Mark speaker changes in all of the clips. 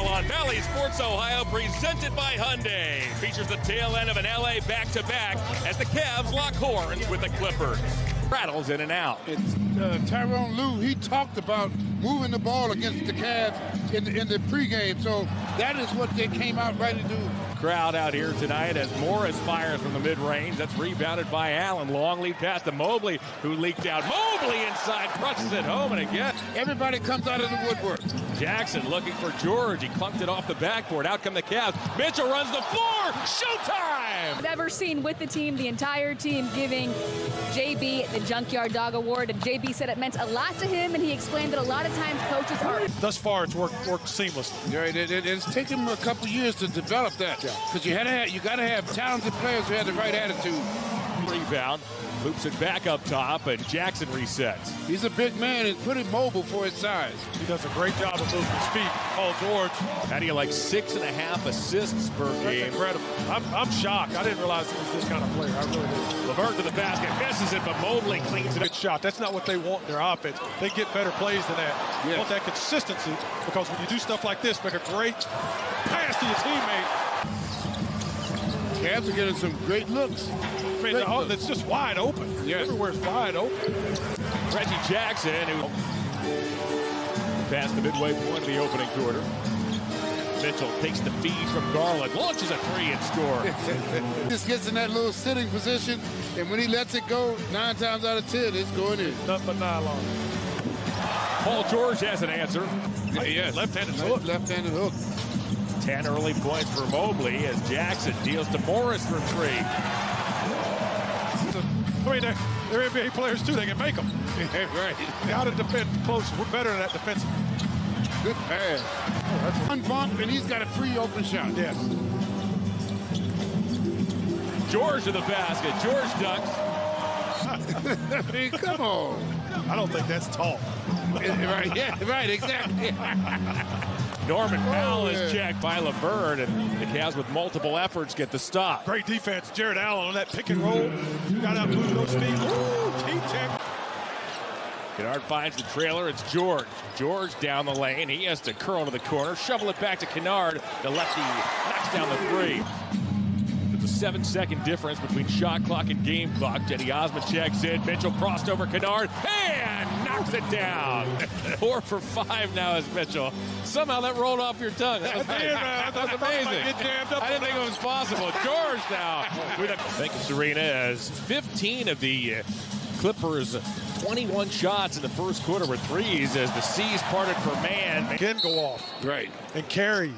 Speaker 1: on Valley Sports Ohio, presented by Hyundai. Features the tail end of an LA back-to-back as the Cavs lock horns with the Clippers. Rattles in and out.
Speaker 2: It's Tyronn Lue. He talked about moving the ball against the Cavs in the pregame, so that is what they came out ready to do.
Speaker 1: Crowd out here tonight as Morris fires from the mid-range. That's rebounded by Allen. Long lead pass to Mobley, who leaked out. Mobley inside, crushes it home and again.
Speaker 2: Everybody comes out of the woodwork.
Speaker 1: Jackson looking for George. He clunked it off the backboard. Out come the Cavs. Mitchell runs the floor. Showtime!
Speaker 3: I've ever seen with the team, the entire team giving JB the Junkyard Dog Award. And JB said it meant a lot to him, and he explained that a lot of times coaches are.
Speaker 4: Thus far, it's worked seamlessly.
Speaker 2: Right, it's taken him a couple years to develop that. Because you got to have talented players who have the right attitude.
Speaker 1: Rebound, loops it back up top, and Jackson resets.
Speaker 2: He's a big man and pretty mobile for his size.
Speaker 4: He does a great job of moving his feet. Paul George.
Speaker 1: How do you like 6.5 assists per game?
Speaker 4: That's incredible. I'm shocked. I didn't realize he was this kind of player. I really did.
Speaker 1: LeVert to the basket, misses it, but Mobley cleans it up.
Speaker 4: Good shot. That's not what they want in their offense. They get better plays than that.
Speaker 2: Yes.
Speaker 4: They want that consistency, because when you do stuff like this, make a great pass to your teammate.
Speaker 2: Cavs are getting some great looks.
Speaker 4: I mean, it's just wide open.
Speaker 2: Yes.
Speaker 4: Everywhere's wide open.
Speaker 1: Reggie Jackson, who passed the midway point of the opening quarter. Mitchell takes the feed from Garland, launches a three and score.
Speaker 2: Just gets in that little sitting position, and when he lets it go, 9 times out of 10, it's going in.
Speaker 4: Nothing but nylon.
Speaker 1: Paul George has an answer.
Speaker 2: Yes.
Speaker 4: Left-handed hook.
Speaker 2: Left-handed hook.
Speaker 1: 10 early points for Mobley as Jackson deals to Morris for three.
Speaker 4: I mean, they're NBA players too. They can make them.
Speaker 2: Right.
Speaker 4: They ought to defend close. We're better than that defensively.
Speaker 2: Good pass.
Speaker 4: Oh, that's
Speaker 2: One bump, and he's got a free open shot.
Speaker 4: yes.
Speaker 1: George to the basket. George ducks.
Speaker 2: I mean, come on.
Speaker 4: I don't think that's tall.
Speaker 2: Right, yeah, right, exactly.
Speaker 1: Norman Powell is checked by LeVert, and the Cavs with multiple efforts get the stop.
Speaker 4: Great defense. Jared Allen on that pick and roll. Got out, moving those feet. Ooh, T-check.
Speaker 1: Kennard finds the trailer. It's George. George down the lane. He has to curl to the corner, shovel it back to Kennard. The lefty knocks down the three. There's a 7-second difference between shot clock and game clock. Jetty Osman checks in. Mitchell crossed over Kennard and knocks it down. 4 for 5 now is Mitchell. Somehow that rolled off your tongue. That was,
Speaker 4: That
Speaker 1: that was amazing. I didn't think it was possible. George now. Thank you, Serena, as 15 of the Clippers' 21 shots in the first quarter were threes as the C's parted for man.
Speaker 4: Again, go off.
Speaker 2: Right.
Speaker 4: And carry.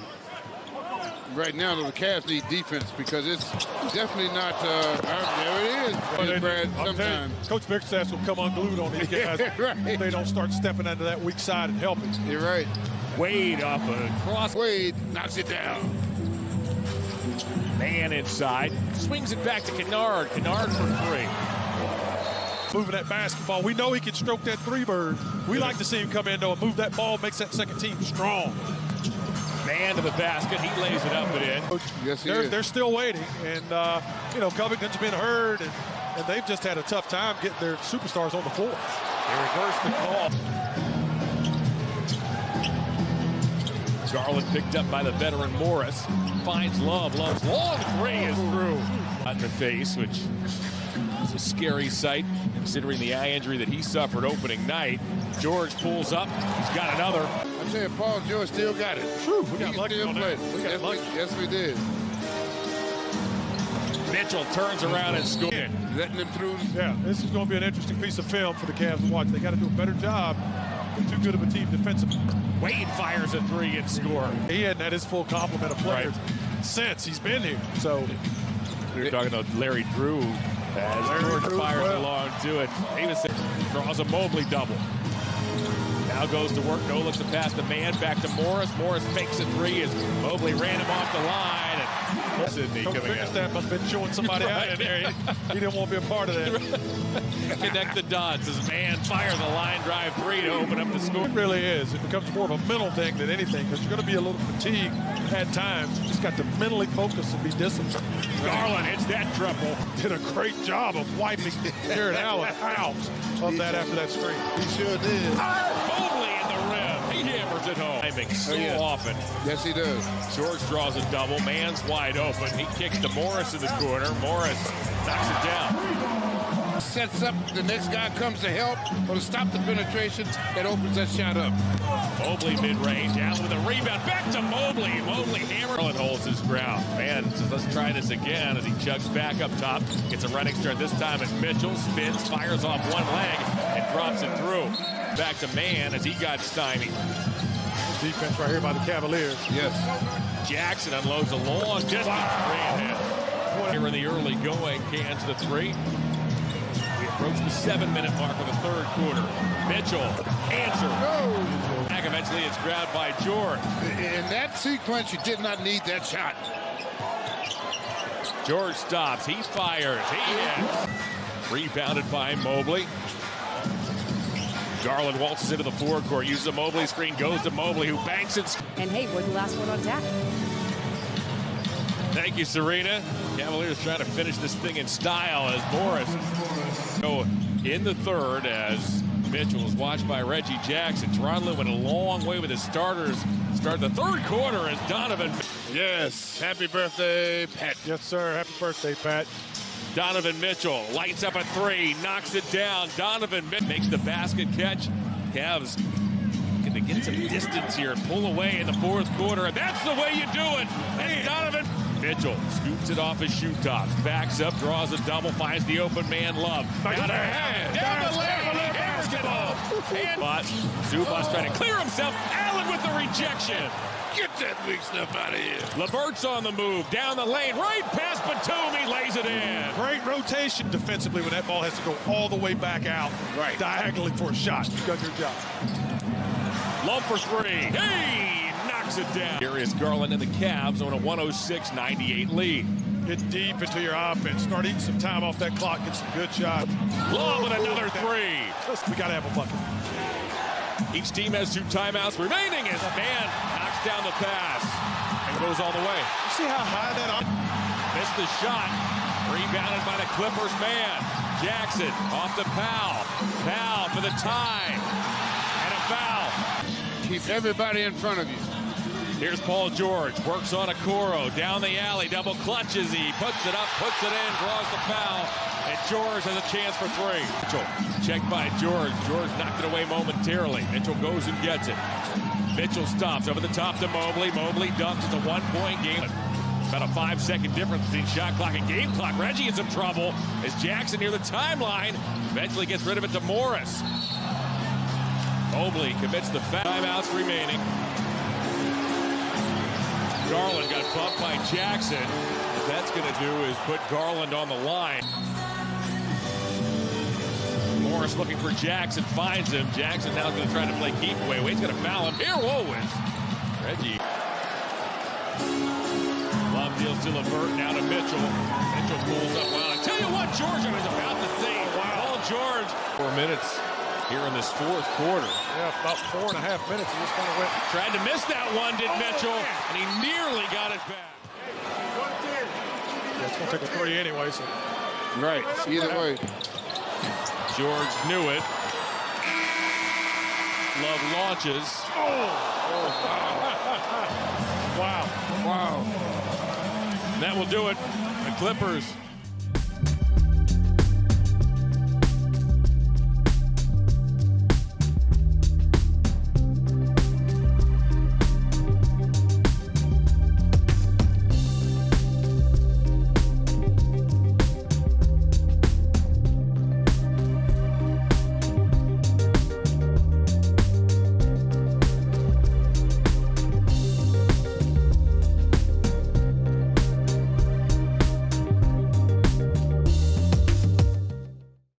Speaker 2: Right now, the Cavs need defense because it's definitely not. There it is, Brad. Sometimes
Speaker 4: Coach Bickerstaff will come unglued on these guys.
Speaker 2: Right.
Speaker 4: If they don't start stepping into that weak side and helping.
Speaker 2: You're right.
Speaker 1: Wade off a cross.
Speaker 2: Wade knocks it down.
Speaker 1: Man inside. Swings it back to Kennard. Kennard for three.
Speaker 4: Moving that basketball. We know he can stroke that three-bird. We like to see him come in, though, and move that ball, makes that second team strong.
Speaker 1: Man to the basket. He lays it up and in.
Speaker 2: Yes, he is.
Speaker 4: They're still waiting. And, Covington's been hurt, and they've just had a tough time getting their superstars on the floor.
Speaker 1: They reverse the call. Garland picked up by the veteran Morris. Finds Love. Love's long three is through. On the face, which is a scary sight considering the eye injury that he suffered opening night. George pulls up. He's got another.
Speaker 2: I tell you, Paul George still got it.
Speaker 4: Whew, we got
Speaker 2: He
Speaker 4: lucky
Speaker 2: still
Speaker 4: on that.
Speaker 2: played.
Speaker 4: We got lucky.
Speaker 2: Yes, we did.
Speaker 1: Mitchell turns around and scores.
Speaker 2: Letting them through.
Speaker 4: Yeah, this is going to be an interesting piece of film for the Cavs to watch. They got to do a better job. They're too good of a team defensively.
Speaker 1: Wade fires a three and score.
Speaker 4: He hadn't had his full complement of players since he's been here. So
Speaker 1: We were talking to Larry Drew as George fires along to it. Davis draws a Mobley double. Now goes to work. No looks to pass the man. Back to Morris. Morris makes a three as Mobley ran him off the line. And Sidney
Speaker 4: Coach
Speaker 1: coming in.
Speaker 4: Bickerstaff must have been chewing somebody out in there. He didn't want to be a part of that.
Speaker 1: Connect the dots as man fires a line drive three to open up the score.
Speaker 4: It really is. It becomes more of a mental thing than anything because you're going to be a little fatigued at times. You just got to mentally focus and be disciplined.
Speaker 1: Garland hits that triple.
Speaker 4: Did a great job of wiping Jared Allen out of that after that screen.
Speaker 2: He sure did.
Speaker 1: Mobley in the rim. He hammers it home. Timing so often.
Speaker 2: Yes, he does.
Speaker 1: George draws a double. Man's wide open. He kicks to Morris in the corner. Morris knocks it down.
Speaker 2: Sets up, the next guy comes to help or to stop the penetration that opens that shot up.
Speaker 1: Mobley mid-range, Allen with a rebound, back to Mobley. Mobley hammer and holds his ground. Man says, let's try this again as he chugs back up top. Gets a running start this time as Mitchell spins, fires off one leg, and drops it through. Back to Man as he got stymied.
Speaker 4: Defense right here by the Cavaliers.
Speaker 2: Yes.
Speaker 1: Jackson unloads a long distance three and hits. Here in the early going, cans the three. We approach the 7-minute mark of the third quarter. Mitchell, answer.
Speaker 2: No.
Speaker 1: Back eventually it's grabbed by George.
Speaker 2: In that sequence, you did not need that shot.
Speaker 1: George stops, he fires, he hits. Rebounded by Mobley. Garland waltzes into the forecourt, uses a Mobley screen, goes to Mobley, who banks it.
Speaker 3: And hey, we're the last one on tap.
Speaker 1: Thank you, Serena. Cavaliers trying to finish this thing in style as Morris. So in the third, as Mitchell is watched by Reggie Jackson. Toronto went a long way with his starters. Start the third quarter as Donovan.
Speaker 2: Yes. Happy birthday, Pat.
Speaker 4: Yes, sir. Happy birthday, Pat.
Speaker 1: Donovan Mitchell lights up a three, knocks it down. Donovan makes the basket catch. Cavs going to get some distance here and pull away in the fourth quarter. And that's the way you do it. And Donovan Mitchell scoops it off his shoe tops, backs up, draws a double, finds the open man Love. Down the lane, basketball. And Zubas trying to clear himself. Allen with the rejection.
Speaker 2: Get that weak stuff out of here.
Speaker 1: LeVert's on the move, down the lane, right past Batum, he lays it in.
Speaker 4: Great rotation defensively when that ball has to go all the way back out.
Speaker 2: Right.
Speaker 4: Diagonally for a shot. You've done your job.
Speaker 1: Love for three. Hey, knocks it down. Darius Garland and the Cavs on a 106-98 lead.
Speaker 4: Get deep into your offense. Start eating some time off that clock. Get some good shots.
Speaker 1: Love with another three.
Speaker 4: We got to have a bucket.
Speaker 1: Each team has 2 timeouts remaining as Man knocks down the pass and goes all the way.
Speaker 4: You see how high that up?
Speaker 1: Missed the shot. Rebounded by the Clippers man. Jackson off the Powell. Powell for the tie. And a foul.
Speaker 2: Keep everybody in front of you.
Speaker 1: Here's Paul George. Works on Okoro. Down the alley. Double clutches. He puts it up, puts it in, draws the foul. And George has a chance for three. Mitchell checked by George. George knocked it away momentarily. Mitchell goes and gets it. Mitchell stops over the top to Mobley. Mobley dunks. It's a 1-point game. About a 5-second difference between shot clock and game clock. Reggie in some trouble as Jackson near the timeline eventually gets rid of it to Morris. Mobley commits the foul. Timeouts remaining. Garland got bumped by Jackson. What that's going to do is put Garland on the line. Morris looking for Jackson, finds him. Jackson now is going to try to play keep away. Wade's going to foul him. Here, Owens. Reggie. Love deals to LeVert, now to Mitchell. Mitchell pulls up well. I tell you what, George, I was about to say. Paul George. 4 minutes here in this fourth quarter.
Speaker 4: Yeah, about 4.5 minutes. He just kind of went.
Speaker 1: Tried to miss that one, did Mitchell, and he nearly got it back.
Speaker 4: Yeah, it's going to take a three anyway, so.
Speaker 2: Right. Either way.
Speaker 1: George knew it. Love launches.
Speaker 4: Wow.
Speaker 2: Wow.
Speaker 1: That will do it. The Clippers